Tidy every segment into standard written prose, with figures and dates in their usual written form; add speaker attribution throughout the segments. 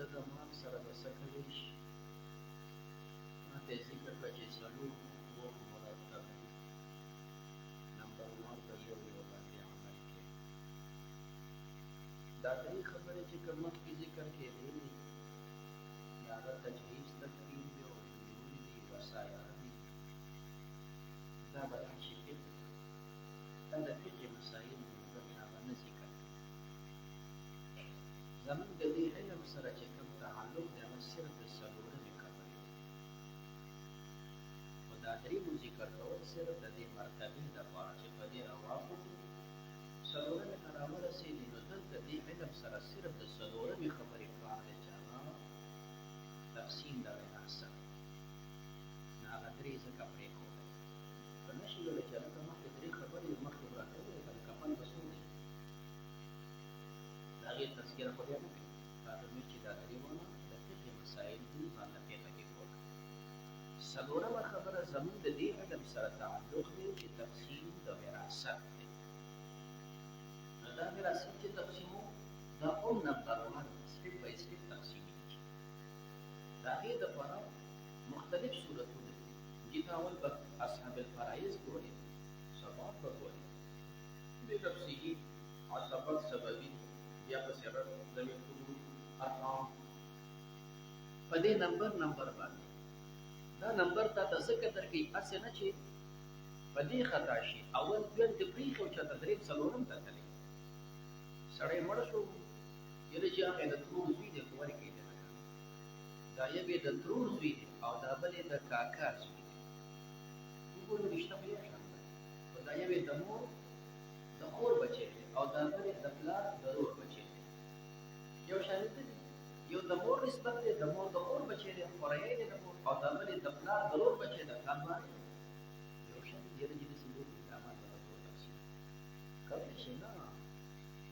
Speaker 1: ده د مال سره به څه کولی شي؟ ما ته یې ذکر کړه چې څلور حقوق مرتب دي. نمبر 1 په یو باندې عمل کوي. دا درې خبرې چې کوم مخکې ذکر کېدې دي د هغه تجهیز تدبیر دی او علمي دي وسایل دي. دا به راشي فقه دا د فقه مسایل دي بلکې هغه نه ذکر کوي. زمونږ د دې علم سره چې کوم تعلق دی هغه صرف د څلورمې خبرې دی. خو دا درې مو ذکر کول صرف د دې مرتبې دپاره چې په دې رواقو څلورمې ته راورسېدي نو دلته دې علم سره صرف د څلورمې خبرې کار دی چې هغه تقسیم د وراثت نو هغه درې ځکه پرېښودی. که نه شي ویلی چې هلته مخکې درې خبرې مخکې به راته وویل که د کفن به څوک دی د هغې تذکره خو بیا نه کوي. معلومې چې دا درې ونه د فقهې مسایل دي باندې فقه کې کوله. څلورمه خبره زمونږ د دې علم سره تعلق دی چې تقسیم د وراثت دی. نو دا وراثت چې تقسیمو دا هم نمبر 1 سټپ بای سټپ تقسیمېږي. د هغې دپاره مختلف صورتونه دي. چې ته اول به اصحاب الفرایض ګورې، ثبات به ګورې، بنفسه عصبت سببي، بیا پسې ضمیر حدود ارقام په دې نمبر باندې. دا نمبر تا ته ځکه درکوي هسې نه چې په دې خطا شي اول دویم دې پرېښي او چاته درېیم څلورم ته تللی سړی مړه شو یعنې چې هغه د ترور زوی دی خو ولې کوي دغه کار؟ دا یو یې د ترور زوی دی او دا بل یې د کاکا زوی دی. وګورو رشته خو یو شان ده، خو دا یو یې د مور د خور بچی دی او دا بل یې د پلار د رور بچی دی. یو شان نه دي. یو د مور نسبت دی، د مور د خور بچی دی، خوریی دی د مور، او دا بل یې د پلار د رور بچی دی. پلار باندې یو شان دي. یعنې چې داسې لوی اقدامات به ټول تقسیم کولی شي نه.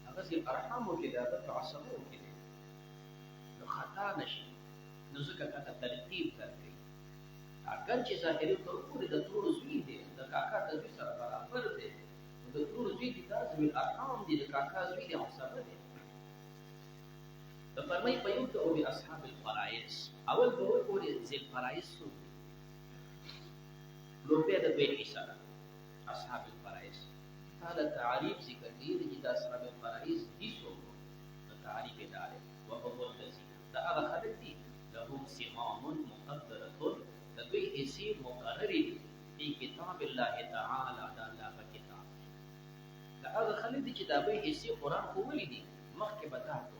Speaker 1: هغسې ارحامو کې دی، هغه په عصبو کې دی، نو خطا نه شي. نو ځکه کاکا ترتیب درکوي. اگر چې ظاهري طور پورې د ترور زوی دی د کاکا د زوی سره برابر دی، نو د ترور زوی دي دا ذوي الارحام دي، د کاکا زوی دی عصبه دی. د فرمایي په یو ته او باصحاب الفرایض اول به وګورې ذي الفرایض څوک دي. نو بیا د دوی حصه ده اصحاب الفرایض. تا د تعریف ذکر کوي چې د اصحاب الفرایض دي څوک نو تعریف یې دا دی وهو الذي دا هغه خلک دي لهم سهام مقدره د دوی حصې مقررې دي فی کتاب الله تعالی د الله په کتاب. دا هغه خلک دي چې د دوی حصې قرآن ښوولي دي. مخکې به دا ګورئ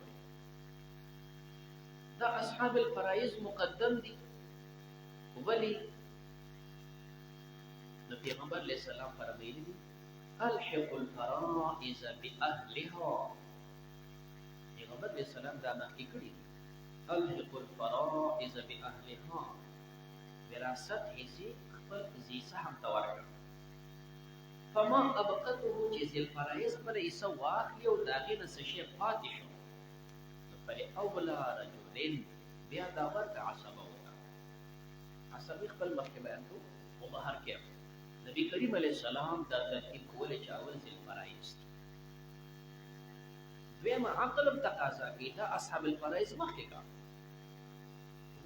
Speaker 1: دا اصحاب الفرایض مقدم دي. ولې؟ نو پیغمبر علیه السلام فرمایلي دي الحق الفرائض باهلها. پیغمبر علیه السلام دا مخکې کړي دي الحق الفرائض باهلها. وراثت حصې خپل ذي سهم ته ورکړه. فما ابقته چې ذي الفرائض خپله حصه واخلي او د هغې نه څه شی پاتې شو نو فلاولی رجلین بیا دا ورته عصبه وکړه. عصبې خپل مخکې بیان کړو خو بهر کې نبي کریم علیه السلام دا ترتیب کولی چې اول ذي الفرائض دي. دویمه عقل هم تقاضا کوي دا اصحاب الفرائض مخکې کړه.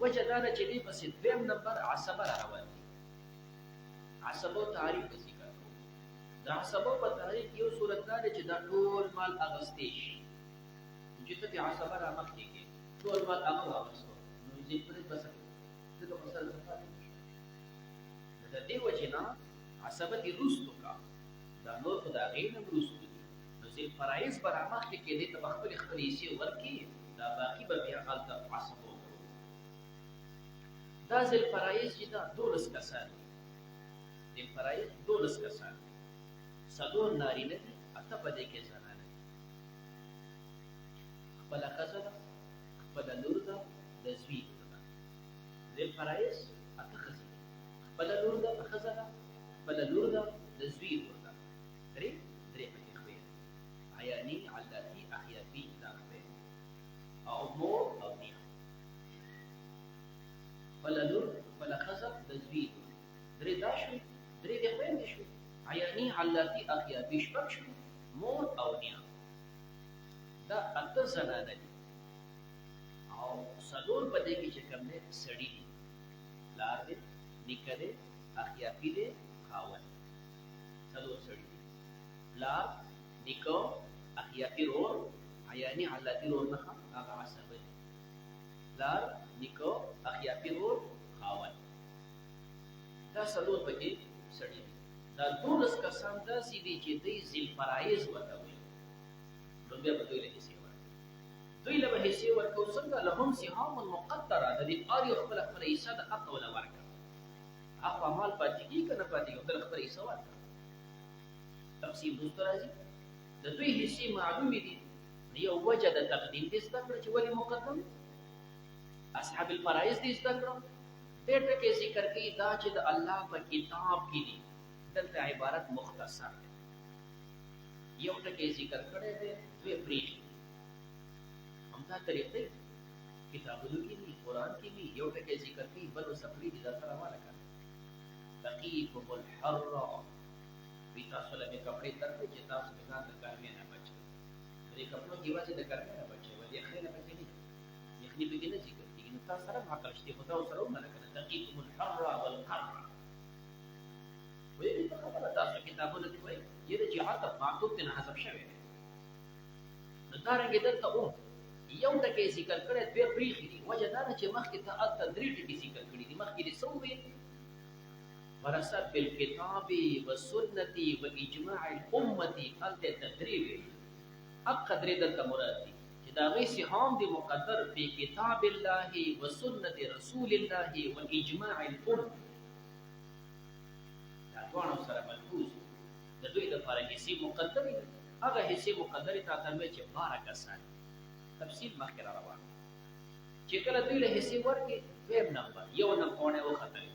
Speaker 1: وجه دا ده چې دې پسې دویم نمبر عصبه را روان دي. عصبو تعریف به ذکر کوو. د عصبو په تعریف یو صورت دا دی چې دا ټول مال اغوستی شي. چې ته دې عصبه را مخکې کړې ټول مال هغه واغوستو نو ذي الفرایض به څه کوي؟ ته به سره څه پاتې شي. نو د دې وجې نه عصبه دې وروستو کړه. دا نور خو د هغې نه وروستو دي. نو ذي الفرایض به را مخکې کړې دې ته به خپلې حصې ورکړي. دا باقي به بیا هلته عصبو دا ذي الفرایض چې دا 12 کسان دي. ذي الفرایض 12 کسان دي. 4 نارینه دي، 8 په دې کې زنانه دي. خپله ښځه ده، خپله لور ده، د زوی لور ده. ذي الفرایض 8 ښځې دي. خپله لور ده، ښځه ده، خپله لور ده، د زوی لور ده. درې پکې خوی دي. عیاني، علاتي، اخیافي دا خوی دي. او مور او نیا. خپله لور، خپله ښځه، د زوی لور. درې دا شوې، درې د خویندې شوې. عیاني، علاتي، اخیافي شپږ شوې. مور او نیا دا 8 زنانه دي. او او څلور په دې کې چې کوم دی سړي دي، پلار دی، نیکه دی، اخیافي دی، خاوند. څلور سړي دي، پلار، نیکه، اخیافي رور، عیاني علاتي رور نه هغه عصبه دی. پلار، نیکه، اخیافي رور، خاوند. دا څلور پکې سړي دي. دا 12 کسان داسې دي چې دوی ذی الفرایض ورته وایي. نو بیا به دوی له حصې ورکوي. دوی له به حصې ورکوو څنګه؟ لهم سهام مقدره، د دې هر یو خپله خپله حصه د حق وله ورکړه. حق په مال پاتې کېږي که نه پاتې کېږي، بله خپله حصه ورکړه. تقسیم وروسته راځي. د دوی حصې معلومې دي. یو وجه د تقدیم دې زده کړه چې ولې مقدم، اصحاب الفرایض دې زده کړه. دې ټکي ذکر کوي دا چې د الله په کتاب کې دي. دلته عبارت مختصر دی. یو ټکی ذکر کړی دی، دوی پرېږدي. همدا طریق دی، کتابونو کې دي، قرآن کې دي. یو ټکی ذکر کوي، بل ورڅه پرېږدي. دا سره واله که تقیکم الحر، وي تاسو له مې کپړې درکړې چې تاسو مې ځان د ګرمۍ نه بچ کړئ. په دې کپړو کې یوازې د ګرمۍ نه بچئ، ولې یخنۍ نه پکې نه یخني پکې نه ذکر کېږي. نو تاسو سره هم عقل شته، خو تا ورسره ومنه که نه. تقیکم الحر والقر، وایي په خبره تاسو کتابونو کې وایي یره چې عطف معطوف ته نه حذف شوی دی. نو دارنګې دلته یو ټکی ذکر کړی، دوی پرېښي دي. وجه دا ده چې مخکې ته هلته 3 ټکي ذکر کړي دي. مخکې دې څه وویل؟ ورثت بالکتاب والسنة واجماع الامة. هلته ته 3 ویل. حق 3 دلته مراد دي چې د هغوی سهام دي مقدر په کتاب الله وسنة رسول الله واجماع الامة. دا دواړو سره ملحوظ د دوی دپاره حصې مقدرې دي. هغه حصې مقدرې تا ته ویل چې 12 کسان. تفصیل مخکې را روان چې کله دوی له حصې ورکړي، دویم نمبر یو نمبرونه وختل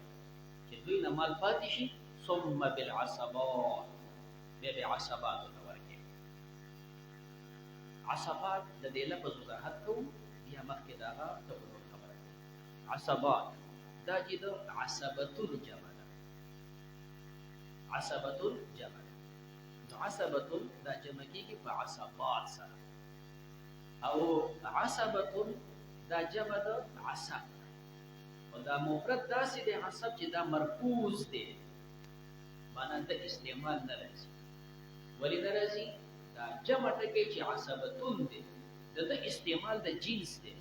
Speaker 1: چې دوی نه مال پاتې شي، ثم بالعصبات، بیا به عصباتو ته ورکړي. عصبات د دې لفظ وضاحت کوو، بیا مخکې د هغه تولد خبره کوو. عصبات دا چې د عصبة الجمع ده. عصبة الجمع ده. نو عصبة دا جمع کېږي په عصبات سره، او عصبة دا جمع ده عصب. او دا مفرد داسې دی عصب چې دا مرکوز دی، معنا د استعمال نه راځي. ولې نه راځي؟ دا جمع ټکی چې عصبتون دی، د استعمال د جنس دی.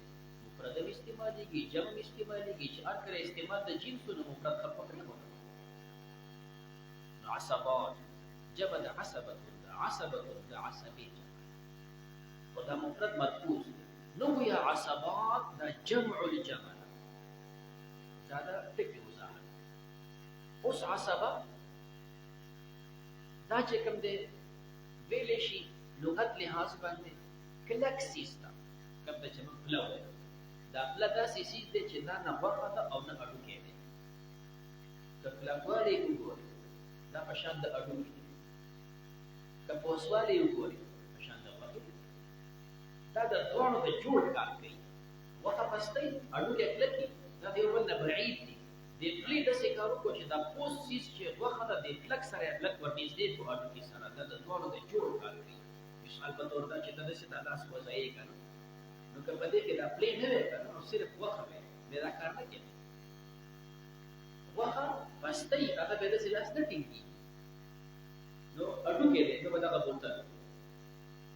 Speaker 1: مفرد هم استعمالېږي، جمع هم استعمالېږي. چې هر کله استعمال د جنس نو مفرد خلق نه وکړي. نو عصبات جمع د عصبتون ده. عصبتون د عصبي جمع، خو دا مفرد مرکوز دی. نو یا عصبات دا جمع الجمع ده. دا د ټکي وضاحت. اوس عصبه دا چې کوم دی ویلی شي لغت لحاظ باندې کلک سیز ده. کوم ته چې موږ پله وایو، دا پله داسې سیز دی چې دا نه غوښه ده او نه هډوکی دی. که کلکوالی وګورئ، دا په شان د هډوکي دی. که پوسوالی وګورئ، په شان د غوښې دی. دا د دواړو د جوړ کار کوي. غوښه پستی، هډوکی کلکي، دا د یو بل نه بعید دي. د پلې داسې کار وکړو چې دا پوس سیز چې غوښه ده د کلک سره یې کلک ورنږدې کړو هډوکي سره. دا د دواړو د جوړ کار کوي. مثال په طور دا چې ته داسې دا لاس وځایې که نه، نو که په دې کې دا پلې نه وی که نه، نو صرف غوښه وی، بیا دا کار نه کوي. غوښه پستی، هغه بیا داسې لاس نه ټینګېږي. نو هډوکی دی، نو به دغه بوتل.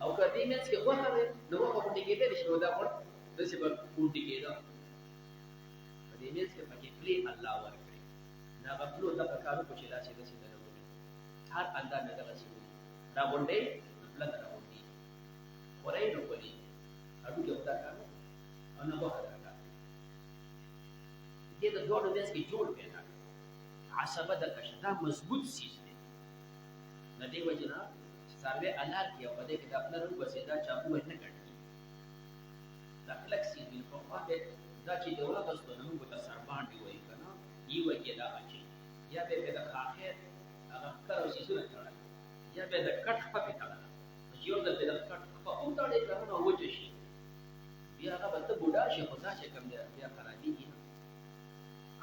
Speaker 1: او که دې منځ کې غوښه وی، نو غوښه غوندې کېدلی شي، نو دا غوړ داسې به غوندې کېده. په دې منځ کې پکې پلې الله ورکړي. د هغه پلو دغه کار وکړو چې داسې داسې دغه ونیو، هر انداز نه دغسې ونیو. دا غونډۍ نو پله دغه غونډېږي، خورئ نو غولیږي. هډوکي خو دا کار نه کوي، او نه غوښه دا کار کوي. دې د دواړو منځ کې جوړ پیدا کړي. عصبه دلته شته، دا مضبوط سیز دی. د دې وجې نه چې څاروی الار کړي او په دې کې دا پله راوباسي، دا چاقو ورته نه کټېږي. دا کلک سیز وي. پخوا دا چې د واغستو نه موږ ورته سرباندې وایو که نه، یوه کې دا اچوي، یا بیا پرې د خاخیر هغه ښکر او سیزونه تړل، یا بیا د کټ خپه پرې تړله. چې یو ځل پرې د کټ خپه وتړې که نه، نو وچه شي، بیا هغه به ته بوډا شي، خو دا چې کوم دی بیا خرابېږي نه.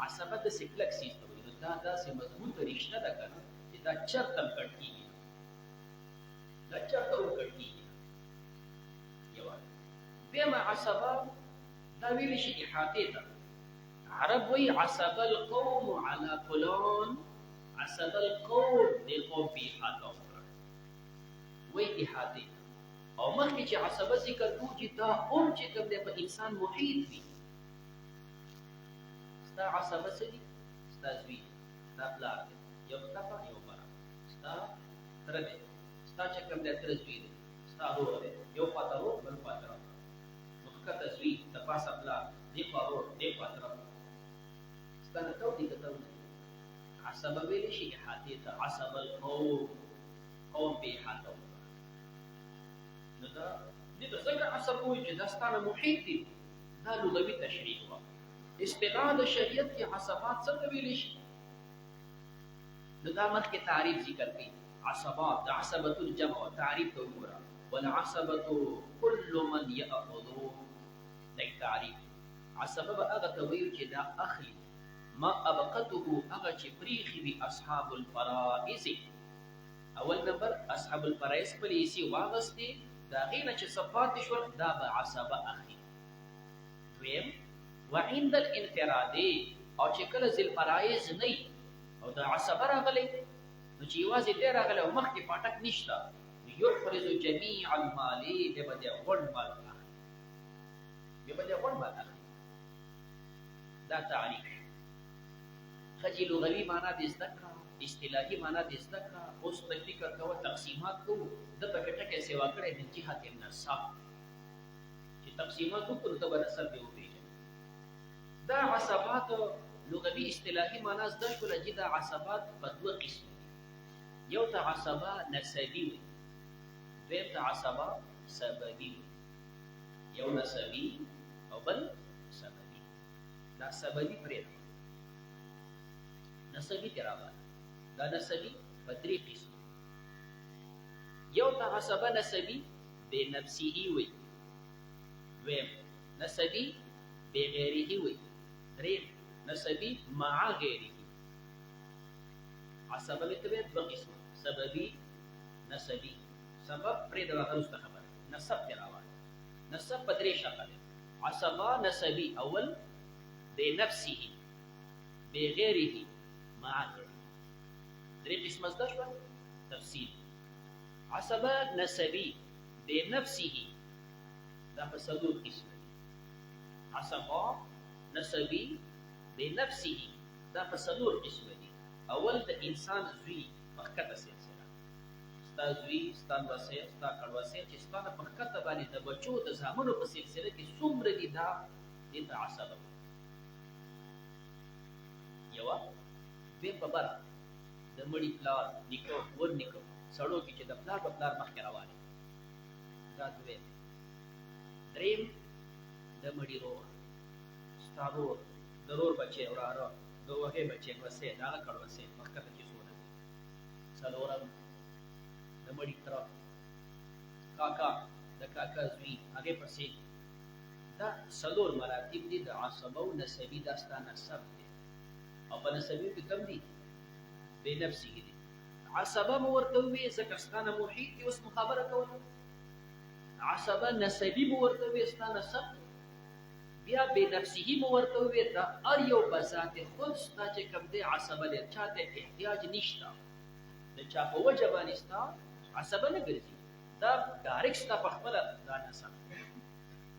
Speaker 1: عصبه داسې کلک سیز ته وایي. نو دا داسې مضبوطه رشته ده که نه، چې دا چرته هم کټ کېږي نه، دا چرته هم کټ کېږي نه. یوه دویمه عصبه دا ویل شي احاطې ته. عرب وی عصب القوم على فلان، عصب القوم د قوم په احاطه وکړه وی احاطې. او مخکې چې عصبه ذکر کوو چې دا چې کوم دی په انسان محیط وي. ستا عصبه څه دي؟ ستا زوی، ستا پلار دی، یو طرفه یو برابر، ستا تره دی، ستا چې کوم دی تره زوی دی، ستا ورور دی، یو خواته ورور بل خواته تره، نو ښکته زوی د پاسه پلار، دې خوا ورور دې خوا تره. ستا نه تو دي که تو نه. عصبه ویلی شي احاطې ته، عصب القوم، قوم په احاطه وکړه. نو دا دې ته څنګه عصب وایي چې دا ستا نه محیط دي؟ دا لغوي تشریح وه. اصطلاح د شریعت کې عصبات څنګه ویلی شي؟ نو دا مخکې تعریف ذکر کوي. عصبات د عصبة الجمع تعریف ته وګوره. والعصبة كل من يأخذ، دا تعریف. عصبه به هغه ته وایي چې دا اخلي ما ابقته، هغه چې پریښي وي اصحاب الفرائض. اول نمبر اصحاب الفرائض خپلې حصې واغستې، د هغې نه چې څه پاتې شول دا به عصبه اخلي. دویم وعند الانفراد، او چې کله ذی الفرائض نه وي او د عصبه راغلی، نو چې یوازې دی راغلی او مخکې پاټک نشته، یحرز جمیع المال، بیا به دی غونډ مال اخلي، بیا به دی غونډ مال اخلي. دا تعریف. خجی لغوي معنا دې زده کړه، اصطلاحي معنا دې زده کړه. اوس د فکر کوه تقسیمات کوو، ده پکې ټکی سیوا کړی من جهت النسب، چې تقسیمات وکړو ته به نسب دې وپېژنې. دا عصبات لغوي اصطلاحي معنا زده شوله چې دا عصبات په دوه قسمه دي. یو ته عصبه نسبي وي، دویم ته عصبه سببي وي. یو نسبي او بل سببي. دا سببي پرېږده، نسبی تی راغله. دا نسبی په درې قسمه. یو ته عصبه نسبی بې نفسه وي، دویم نسبی بې غیره وي، دریم نسبی مع غیره. عصبه مې ته دوه قسمه، سببي نسبی. سبب پرېږده، هغه وروسته خبره. نسب تی راغله. نسب په درې شکله دی. عصبه نسبی اول بې نفسه بې غیره مع غیره. درې قسمه زده شوه تفصیل. عصبه نسبي بنفسه دا په څلور قسمه دي. عصبه نسبي بنفسه دا په څلور قسمه دي. اول د انسان زوی په ښکته سلسله، ستا زوی، ستا لمسی، ستا کړوسی چې ستا نه په ښکته باندې د بچو د زامنو په سلسله کې څومره دي، دا دې ته عصبه وایي. یوه. دویم په بره د مړي پلار، نیکه، ورنیکه سړو کې چې د پلار په پلار مخکې روان وي، دا دویم. دریم د مړي رور، ستا رور، د رور بچی، وراره، د وهې بچی، لمسی، د هغه کړوسی مخکته چې څونه دي. څلورم د مړي تره، کاکا، د کاکا زوی، هغې پسې. دا څلور مراتب دي د عصبه او نسبي. دا ستا نسب دی. او په نسبي کې کم دي؟ بې نفسه دي. عصبه مو ورته ووایې ځکه ستا نه محیط دي، اوس مو خبره کوله. عصبه نسبي مو ورته ووایې ستا نسب. بیا بې نفسه مو ورته ووایې دا هر یو په ذات خود ستا چې کوم دی عصبه دی، چا ته احتیاج نشته، د چا په وجه باندې ستا عصبه نه ګرځي، دا ډایرکټ ستا په خپله دا نسب.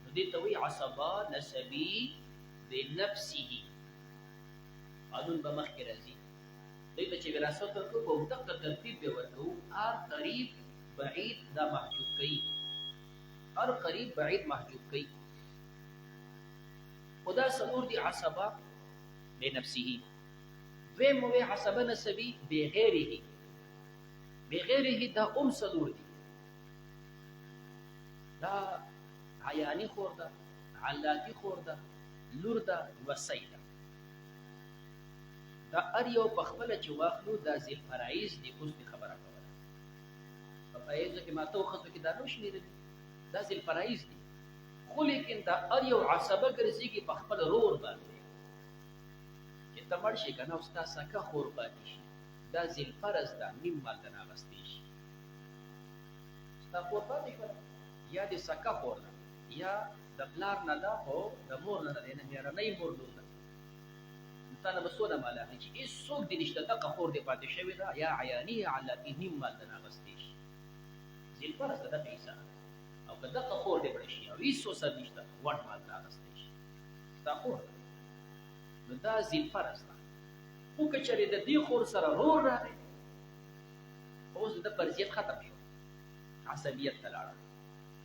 Speaker 1: نو دې ته وایي عصبه نسبي بنفسه. قانون به مخکې راځي. دوی ته چې وراثت ورکوو په همدغه ترتیب به ورکوو. هر قریب بعید دا محجوب کوي، هر قریب بعید محجوب کوي. خو دا څلور دي عصبه بنفسه. دویم مو وایي عصبه نسبي بغیره. بغیره دا څلور دي. دا عیاني خور ده، علاقي خور ده، لور ده، وسی ده. دا هر یو په خپله چې واخلو دا ذی الفرائض دي. اوس دې خبره کوله په فرایضو کې ماته و ښځو کې دا نو شمېرلي، دا ذی الفرائض دي. خو لیکن دا هر یو عصبه ګرځېږي په خپل رور باندې. چې ته مړ شي که نه او ستا سکه خور پاتې شي، دا ذی الفرض ده، نیم مال ته نه اخیستی شي. ستا خور پاتې شوله، یا دې سکه خور ده یا د پلار نه ده خو د مور نه ده نه مېرنۍ مور لور ده تا نه به څونه مال اخلي چې هېڅوک دې نشته دغه خور دې پاتې شوې ده یا عیاني یا علاتي نیم مال د نه اخیستی شي ذیلفرض ده دغه حصه او که دغه خور دې مړه شي او هېڅ وسر نشته وړ مال ته اخیستی شي ستا خور ده نو دا ذیلفرض ده خو که چېرې د دې خور سره رور راغی اوس د فرضیت ختم شو عصبیت ته لاړه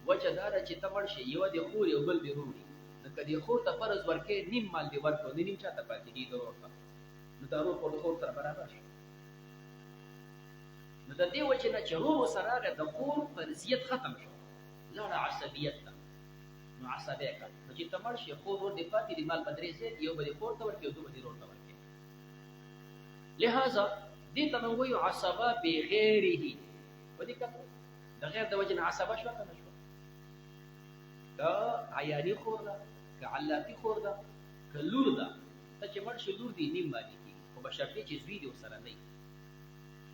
Speaker 1: وجه دا ده چې ته مړ شي یوه دې خور یو بل دې رور وي نو که دې خور ته فرض ورکړې نیم مال دې ورکړو د نیم چا ته پاتې کېږي د ورور ته نو دا رور خو د خور سره برابر شي نو د دې وجې نه چې رور ورسره راغی د خور فرضیت ختم شو لاړه عصبیت ته نو عصبی کړه نو چې ته مړ شي خور ور دې پاتې دي مال به درې ځای یو به دې خور ته ورکړي او دوه به دې رور ته ورکړي لهذا دې ته موږ وایو عصبه بغیره په دې کتو د غیر د وجې نه عصبه شوه که نه شوه که عیاني خور ده که علاتي خور ده که لور ده ته چې مړ شي لور دې نیم مالي کېږي خو بشرطې چې زوی دې ورسره نه وي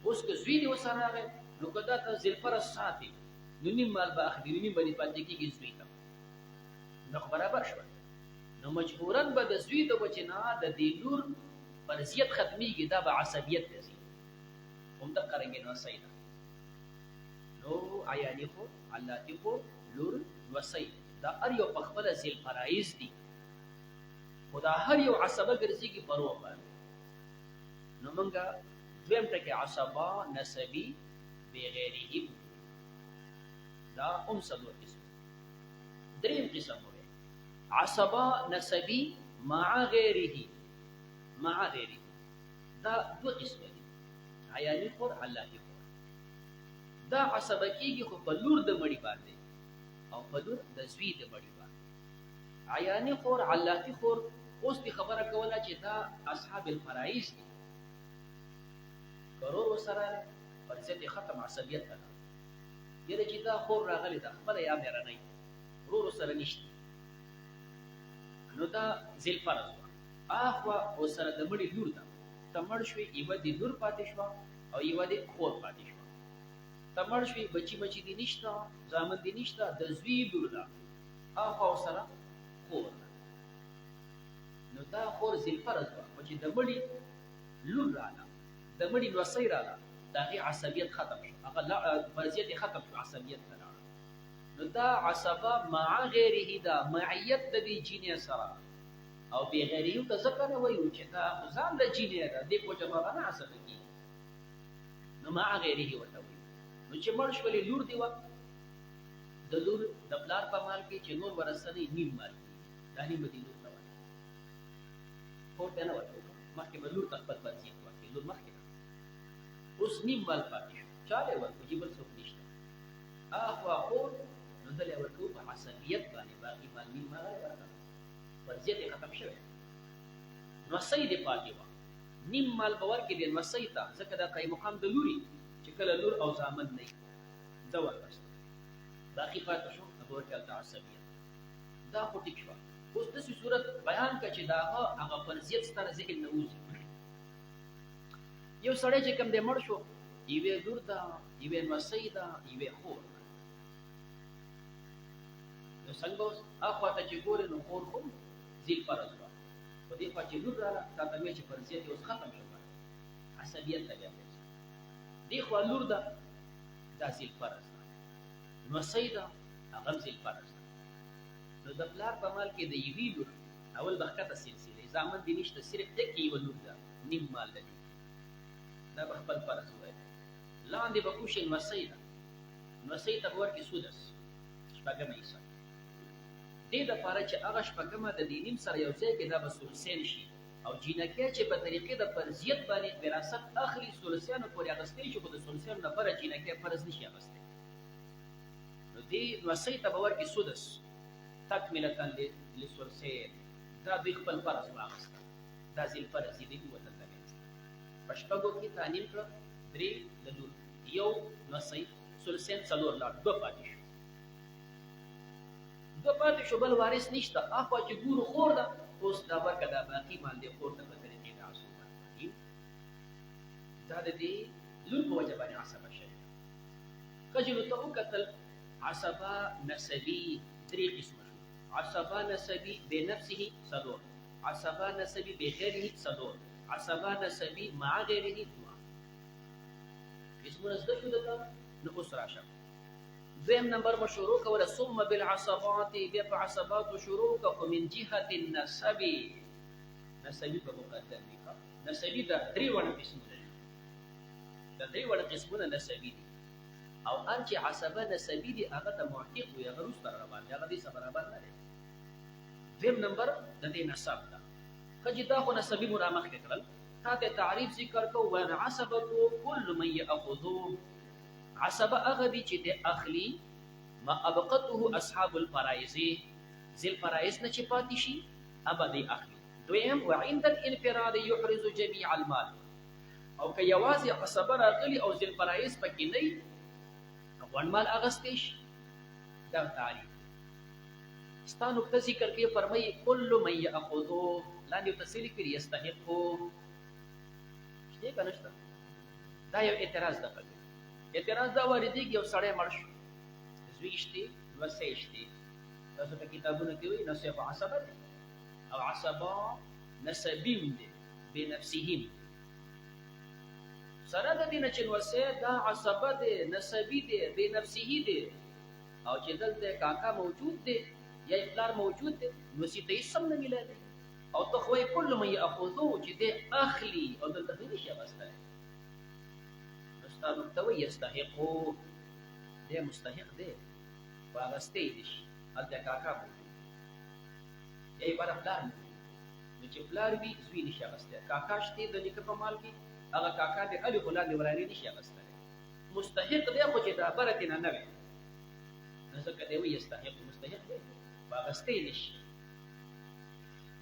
Speaker 1: اوس که زوی دې ورسره راغی نو که دا ته ذیلفرض ساتي نو نیم مال به اخلي نیم به دې پاتې کېږي زوی ته نو خو برابر شوه نو مجبوراً به د زوی د وجې نه د دې لور فرضیت ختمیږي دا به عصبیت ته ځي همدغه رنګې نوسۍ ده نو عیاني خور علاتي خور لور نوسۍ دا هر یو په خپله ذیلفرایض دي خو دا هر یو عصبه ګرځېږي په روح باندې نو موږ دویم ټکی عصبه نسبي بغیره دا هم څلور قسم دریم قسم وی عصبه نسبي مع غیره دا دو قسم دي عیاني خور علاتي خور دا عصبه کېږي خو په لور د مړي باندې او په لور د زوی د مړي باندې عیاني خور علاتي خور اوس دې خبره کوله چې دا اصحاب الفرایض دي که رور ورسره راغلی فرضیت یې ختم عصبیت ته لاړ یعنې چې دا خور راغلې ده خپله یا مېرنۍ رور ورسره نشته نو دا ذیلفرض وه اخوا ورسره د مړي لور ده ته مړ شوې یوه دې لور پاتې شوه او یوه دې خور پاتې شوه ته مړ شوې بچي مچي دې نشته زامن دې نشته د زوی لور ده اخوا ورسره خور ده نو دا خور ذیلفرض وه خو چې د مړي لور راغله د مړي نوسۍ راغله د هغې عصبیت ختم شو هغه فرضیت یې ختم شو عصبیت ته لاړه نو دا عصبه مع غیره ده معیت د دې جینۍ سره او بغیره ته ځکه نه وایو چې دا خو ځان د جینۍ ده دې په وجه هغه نه عصبه کېږي نو مع غیره ورته وایو نو چې مړ شولې لور دې وه د لور د پلار په مال کې چې نور ورسره نیم مال کېږي دا نیم به دې لور ته ورکړي خور ته نه ورکوي مخکې به لور ته خپل فرضیت ورکړي لور مخکې ده اوس نیم مال پاتې شو چا لی ورکړو چې بل څوک نشته اخوا خور نو دله ورکوي په عصبیت باندې باقي مال نیم مال ورکړه فرضیت یې ختم شوی نوسۍ دې پاتې وه نیم مال به ورکړي دې نوسۍ ته ځکه دا قیم مقام د لوري چې کله لور او زامن نه وي ده ورکړه باقي پاتې شو هغه ورکړي هلته عصبیت دا خو ټیک شوه اوس داسې صورت بیان کړه چې د هغه فرضیت ستا د ذهن نه وځي یو سړی چې کوم دی مړ شو یوې لور ده یوې نوسۍ ده یوې خور ده نو څنګه به اوس اخوا ته چې ګورې نو خور خو ذیلفرض وه په دې خوا چې لور راغله تا ته وایي چې فرضیت یې اوس ختم شو عصبیت ته بیا ځي دې خوا لور ده دا ذیلفرض ده نوسۍ ده هغه هم ذیلفرض ده نو د پلار په مال کې د یوې لور اول به ښکته سلسلې زامن دې نشته صرف ټکې یوه لور ده نیم مال لري دا به خپل فرض ووایي لاندې به کوشي نوسۍ ده نوسۍ ته به ورکړي سدس شپږمه حصه دې دپاره چې هغه شپږمه د دې نیم سره یو ځای کې دا به ثلثین شي او جینکۍ چې په طریقې د فرضیت باندې وراثت اخلي ثلثیانو پورې اخیستی شي خو د ثلثیانو نه پره جینکۍ فرض نشي اخیستی نو دې نوسۍ ته به ورکړي سدس تکملة للثلثین دا دوی خپل فرض واخیسته دا ذیلفرض یې دوی وطن ته ویسته په شپږو کې تا نیم کړه درې د لور یو نوسۍ ثلثین څلور لاړ دوه پاتې شو دوه پاتې شو بل وارث نشته اخوا چې ګورو خور ده اوس دا ورکه دا باقي مال دې خور ته په طریقې د عصبه باندې دا د دې لور په وجه باندې عصبه شوې ښځینو ته وکتل عصبه نسبي درې قسمه شو عصبه نسبی بنفسه څلور، عصبه نسبی بغیره څلور، عصبه نسبی مع غیره دوه. اسمونه زده شو دته. نو اوس راشه دویم نمبر به شروع کوله ثم بالعصبات، بیا په عصباتو شروع کو من جهه النسب. نسبی په مقدم دی. نسبی دا درې وړه قسمونه دي، دا درې وړه قسمونه نسبی دي، او ان چې عصبه نسبی دي هغه ته محقق وي، هغه روس تر باندې هغه دې سره برابر نه دي. دویم نمبر د دې نسب ده. کله دا خو نسبی مرامخ کړل تا ته تعریف ذکر کو وان عصبه كل من ياخذو. عصبه هغه دي چې د اخلي ما ابقته اصحاب الفرائض، ذل فرائض نه چې پاتې شي ابدي اخلي. دویم وعند الانفراد يحرز جميع المال، او که یوازې عصبه راغلي او ذل فرائض پکې نه غون مال اغستې شي. دا تعریف ستا نقطه ذکر کې فرمایي كل من ياخذو، لاندې تفصیل کړي یستحقو. دې کنهشته دا یو اعتراض ده. اعتراض دا واردېږي یو سړی مړ شو، زوی شته وسې شته، تاسو په کتابونو کې وایي نسب عصبه دي او عصبه نسبیم دي بنفسهم. سره د دې نه چې وسې دا عصبه دي نسبی دي بنفسه دي، او چې دلته کاکا موجود دي یا پلار موجود دي نو سیته یې سم نه ملي. او ته خو یې کله مې اخذو چې دې اخلي او دلته دې شي غسته استاد ته وي یستحقو، دې مستحق دي واغستې دي شي. هلته کاکا موجود یې پر پلار نو چې پلار وي زوی نشي غسته، کاکا شته د نیکه په مال کې هغه کاکا دې الف ولادي وراني نشي غسته. مستحق دی خو چې دا برته نه وي نو څنګه دی وي یستحق مستحق دی واغستې دي شي.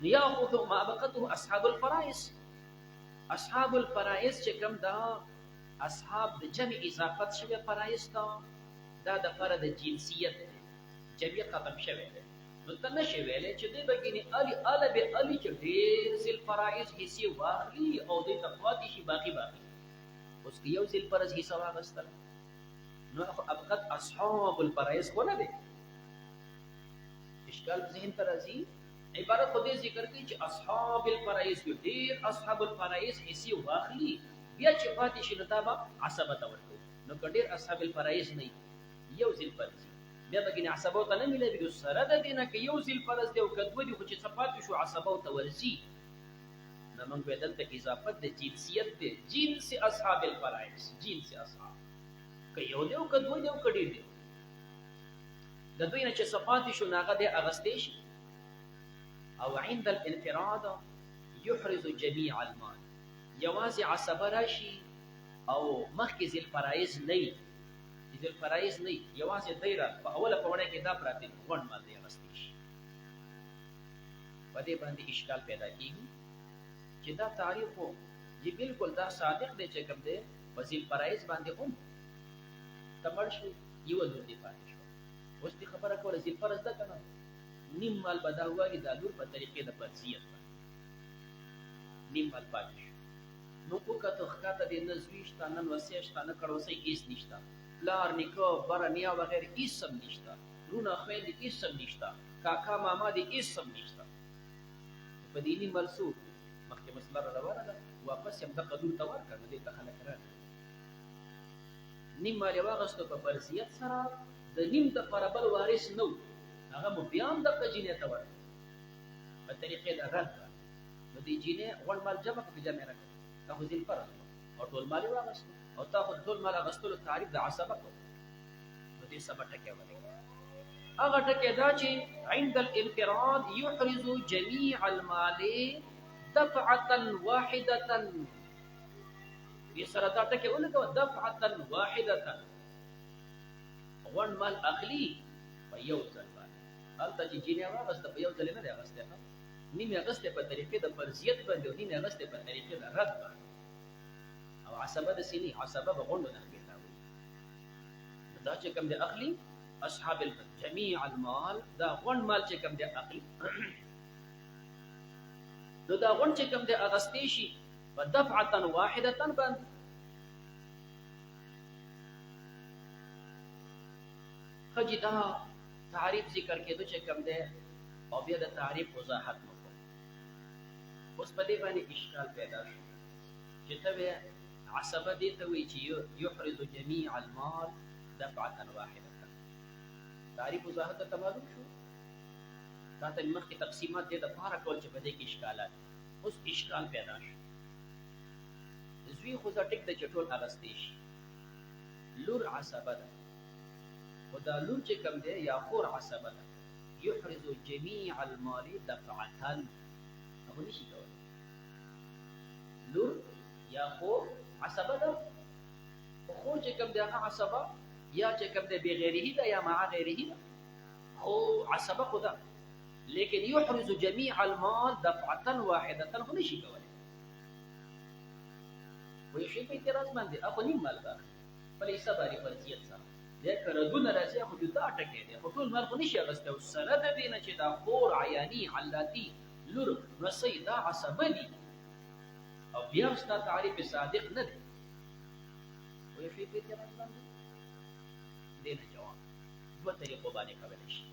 Speaker 1: ياخذ ما بقته اصحاب الفرائض. اصحاب الفرائض چې کوم دا اصحاب د جمع اضافت شوی فرائض دا د فرد جنسیت جمع ختم شوی دی. نو ته نشي ویلې چې دې بګینی علي اله به علي چې ډېر ذل فرائض حصے واخلي او دې تقواتي شي باقي اوس کې یو ذل فرض حصہ واغستل نو ابقت اصحاب الفرائض خو نه دی. اشکال ذهن ته راځي. عبارت خو دې ذکر کوي چې اصحاب الفرائض کې ډېر اصحاب الفرائض حصے واخلي بیا چې پاتې شي نو دا به عصبه ته ورکوي. نو که ډېر اصحاب الفرائض نه یو ذل فرض بیا بګینې عصبه ته نه ملي. سره د دې نه که یو ذل فرض دی او که دوه دي خو چې څه پاتې شو عصبه ته ورځي نو موږ به دلته اضافت د جنسیت دی، جنس اصحاب الفرائض، جنس اصحاب که یو دی او که دوه دی او که ډېر دی د دوی نه چې څه پاتې شو نو هغه دی اغستې شي. او عند الانفراد يحرز جميع المال، یوازې عصبه راشي او مخکې ذل فرائض نه ذل فرائض نه یوازې دایره په اوله په وړه کې دا پراته غون مال دی اغستې شي. په دې باندې اشکال پیدا کیږي چې دا تعریف خو چې بالکل دا صادق دی چې کوم دی په ذل فرائض باندې تمړ شي یو د دې پاتې شو. اوس دې خبره کوله ذل فرض ده کنه نیم مال به دا وایي دا لور په طریقې د فرضیت باندې نیم مال پاتې شو. نو وکته ښکته دې نه زوی شته نه وصیه شته نه کړوسی هېڅ نشته، پلار نیکه بره نیا وغیره هېڅ هم نشته، لونه خویندې هېڅ هم نشته، کاکا ماما دې هېڅ هم نشته. په دې نیم مال څو مخکې مسله را روانه ده واپس یې همدغه لور ته ورکړه. نو دې ته خلک راغلي نیم مال یې واغېستو په فرضیت سره د نیم دپاره بل وارث نه و، هغه مو بیا هم دغه جینۍ ته ورکړه په طریقې د رد باندې. نو دې جینۍ غونډ مال جمع کړه جمع راکړه دا خو ذل فرض او ټول مال یې واغېستو او تا خو ټول مال اغېستلو تعریف د عصبه کړو. نو دې سبا ټکی ولګوه. هغه ټکی دا چې عند الانفراد يحرز جميع المال دفعة واحدة. دې سره دا ټکی ولګوه دفعة واحدة، غونډ مال اخلي په یو ځل باندې. هلته چې جینۍ واغېسته په یو ځل نه دی اغېستی، نیم یې اغېستی په طریقې د فرضیت باندې او نیم یې اغېستی په طریقې د رد باندې. او عصبه د سینې عصبه به غونډو نه اخلي دا چې کوم دی اخلي اصحاب جميع المال، دا غونډ مال چې کوم دی اخلي نو دا غونډ چې کوم دی اغېستی شي په دفعة واحدة باندې. خجی دا تعریف ذکر کېدو چې کوم دی او بیا د تعریف وضاحت وکړو. اوس په دې باندې اشکال پیدا شو چې ته بیا عصبه دې ته وایي چې یحرز جمیع المال دفعة واحدة. تعریف وضاحت ته معلوم شو. تا ته مخکې تقسیمات دې دپاره کول چې په دې کې اشکالات. اوس اشکال پیدا شو. زوی خو دا ټیک ده چې ټول اغوستی شي، لور عصبه ده، خو دا لور چې کوم دی یا خور عصبه ده، یحرز جمیع المال دفعة، هغه نشي کولی. لور یا خور عصبه ده، خور چې کوم دی هغه عصبه یا چې کوم دی بغیره ده یا مع غیره ده، خو عصبه خو ده، لیکن یحرز جمیع المال دفعة واحدة خو نشي کولی. و یو شی په اعتراض باندې اخو نیم مال ده بل حساب لري فرضیت سره دا کردونه راځي خو جدا ټکی دی، خو ټول مال خو نشي اغوستی. او سره د دې نه چې دا خور عیاني علاتی لور رسۍ دا عصبه دي او بیا ستا تعریف صادق نه دی. و یو شی په اعتراض باندې دې نه جواب دوه طریقو باندې کولی شي.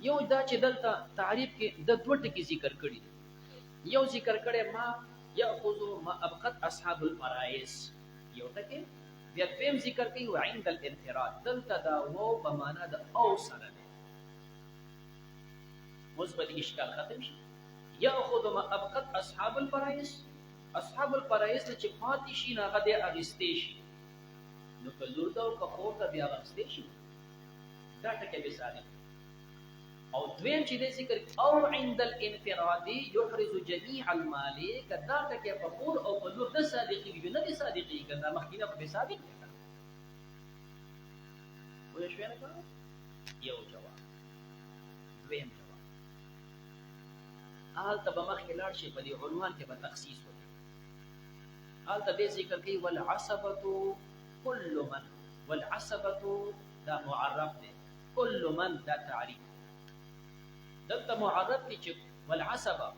Speaker 1: یو دا چې دلته تعریف کې د دوه ټکي ذکر کړي دي. یو ذکر کړی ما یأخذ ما ابقت اصحاب الفرائض، یو ټکی. بیا دویم ذکر کوي وعند الانفراد، دلته دا واو په معنا د او سره دی. اوس به دې اشکال ختم شي. یأخذ ما ابقت اصحاب الفرائض، اصحاب الفرائض نه چې پاتې شي نه هغه دې اخیستی شي، نو که لور ده او که خور ده بیا اخیستی شي. دا ټکی به صادق. او دویم چې دې ذکر او عند الانفراد یحرز جمیع المال، کدا ټکی په خور او په لور د صادقېږي نه دي صادقېږي، دا مخکینه خو به صادق دی. پوه شوې نه کنه؟ یو جواب. دویم جواب هلته به مخکې لاړ شي په دې عنوان کې به تخصیص وکړي. هلته به ذکر کوي والعصبة كل من، والعصبة دا معرف دی، كل من دا تعریف. دلته معرف دی چې والعصبه،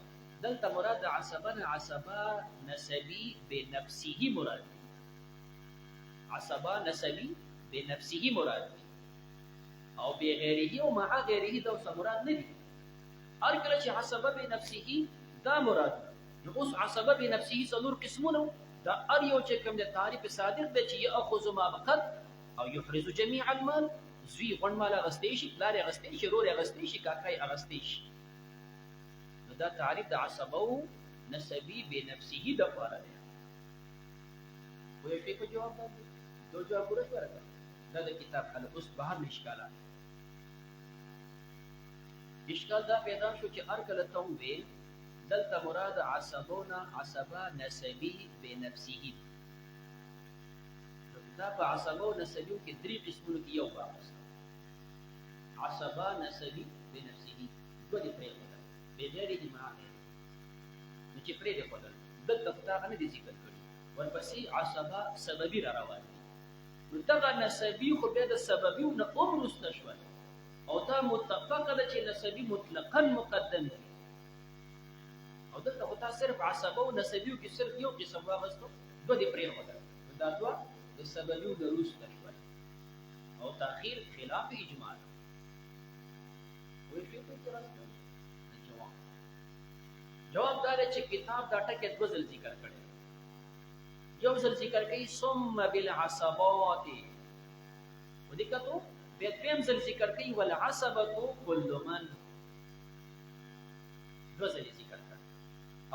Speaker 1: دلته مراد عصبه نه عصبه نسبی بنفسه مراد دی. عصبه نسبی بنفسه مراد دی او بغیره او مع غیره دا اوس مراد نه دی. هر کله چې عصبه بنفسه دا مراد دی، نو اوس عصبه بنفسه څلور قسمونه دا هر یو چې کوم د تعریف صادق دی چې یاخذ ما بقت او یحرز جمیع المال، زوی غون مال اغستی شي، پلار اغستی شي، رور اغستی شي، کاکای اغستی شي. نو دا تعریف د عصبه نسبی بنفسه د پاره دی. وایي شي په جواب باندې دو جواب پوره ورکړه. دا د کتاب حل. اوس بهر اشکالات. اشکال دا پیدا شو چې هر کله ته وې دلته مراد عصبونه عصبه نسبی بنفسه. دا په عصبه او نسبیو کې درې قسمونو کې یو واغسته. عصبه نسبی بنفسه دوه دي پرېښودل، بغیره مع غیره. نو چې پرېښودل دلته خو هغه نه دي ذکر کړي، ورپسې عصبه سببي را روان دي. نو دغه نسبي خو بیا د سببیو نه هم وروسته شول او دا متفقه ده چې نسبي مطلقا مقدم دي. او دلته خو تا صرف عصبه او نسبیو کې صرف یو قسم واغستو، دوه دي پرېښودل. دا دوه د سببیو نه وروسته شول او تاخیر خلاف اجماع. وایي په اعتراض کوي. جواب دا دی چې کتاب دا ټکی دوه ځل ذکر کړی. یو ځل ذکر کوي ثم بالعصبات، ودقتو بیا دویم ځل ذکر کوي والعصبة كل من، دوه ځلې ذکر کړی.